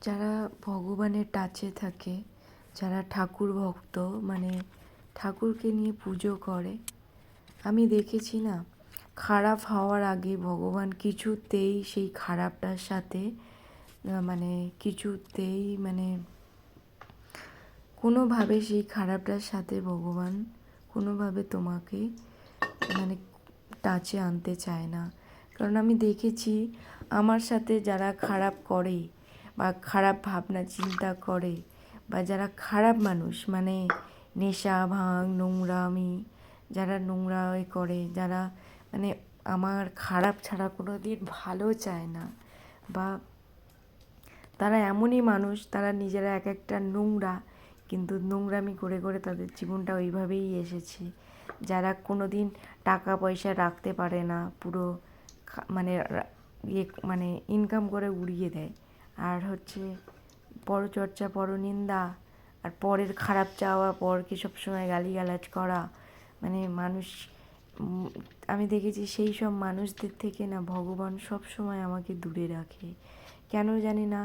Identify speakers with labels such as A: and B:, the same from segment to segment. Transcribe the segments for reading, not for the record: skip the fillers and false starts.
A: যারা ভগবানের টাচে থাকে, যারা ঠাকুর ভক্ত, মানে ঠাকুরকে নিয়ে পুজো করে, আমি দেখেছি না, খারাপ হওয়ার আগে ভগবান কিছুতেই সেই খারাপটার সাথে মানে কিছুতেই মানে কোনোভাবে সেই খারাপটার সাথে ভগবান কোনোভাবে তোমাকে মানে টাচে আনতে চায় না। কারণ আমি দেখেছি আমার সাথে যারা খারাপ করে বা খারাপ ভাবনা চিন্তা করে বা যারা খারাপ মানুষ, মানে নেশা ভাঙ নোংরামি, যারা নোংরা করে, যারা মানে আমার খারাপ ছাড়া কোনো দিন ভালো চায় না, বা তারা এমনই মানুষ, তারা নিজেরা এক একটা নোংরা, কিন্তু নোংরামি করে করে তাদের জীবনটা ওইভাবেই এসেছে। যারা কোনো দিন টাকা পয়সা রাখতে পারে না, পুরো মানে মানে ইনকাম করে উড়িয়ে দেয়, আর হচ্ছে পরচর্চা, পরনিন্দা, আর পরের খারাপ চাওয়া, পরকে সবসময় গালিগালাজ করা, মানে মানুষ আমি দেখেছি সেই সব মানুষদের থেকে না ভগবান সব সময় আমাকে দূরে রাখে। কেন জানি না,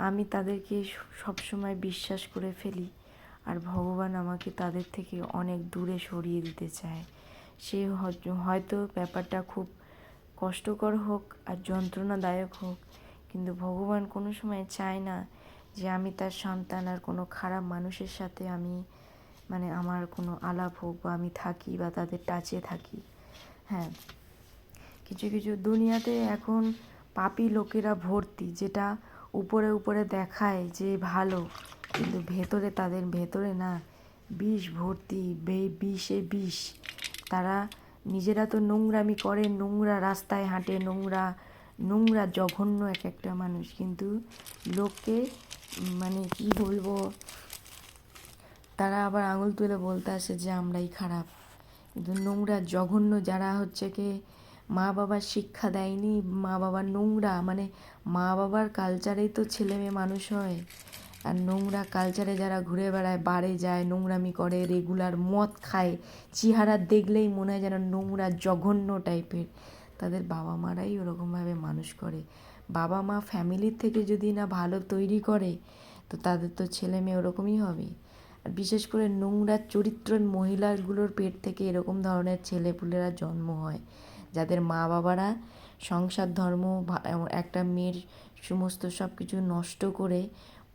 A: আমি তাদেরকে সবসময় বিশ্বাস করে ফেলি, আর ভগবান আমাকে তাদের থেকে অনেক দূরে সরিয়ে দিতে চায়। সে হয়তো ব্যাপারটা খুব কষ্টকর হোক আর যন্ত্রণাদায়ক হোক, কিন্তু ভগবান কোনো সময় চায় না যে আমি তার সন্তান আর কোনো খারাপ মানুষের সাথে আমি মানে আমার কোনো আলাপ হোক বা আমি থাকি বা তাদের টাচে থাকি। হ্যাঁ, কিছু কিছু দুনিয়াতে এখন পাপী লোকেরা ভর্তি, যেটা উপরে উপরে দেখায় যে ভালো, কিন্তু ভেতরে তাদের ভেতরে না বিষ ভর্তি, বিষে বিষ। তারা নিজেরা তো নোংরামি করে, নোংরা রাস্তায় হাঁটে, নোংরা নোংরা জঘন্য এক একটা মানুষ, কিন্তু লোককে মানে কি বলবো, তারা আবার আঙুল তুলে বলতে আসে যে আমরাই খারাপ। কিন্তু নোংরা জঘন্য যারা হচ্ছে কি মা বাবার শিক্ষা দেয়নি, মা বাবার নোংরা, মানে মা বাবার কালচারেই তো ছেলে মেয়ে মানুষ হয়, আর নোংরা কালচারে যারা ঘুরে বেড়ায়, বারে যায়, নোংরামি করে, রেগুলার মদ খায়, চেহারা দেখলেই মনে হয় যেন নোংরা জঘন্য টাইপের, তাদের বাবা মারাই ওরকমভাবে মানুষ করে। বাবা মা ফ্যামিলির থেকে যদি না ভালো তৈরি করে, তো তাদের তো ছেলে মেয়ে ওরকমই হবে। আর বিশেষ করে নোংরা চরিত্রের মহিলাগুলোর পেট থেকে এরকম ধরনের ছেলেপুলেরা জন্ম হয়, যাদের মা বাবারা সংসার ধর্ম একটা মেয়ের সমস্ত সব কিছু নষ্ট করে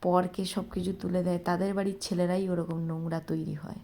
A: পরকে সব কিছু তুলে দেয়, তাদের বাড়ির ছেলেরাই ওরকম নোংরা তৈরি হয়।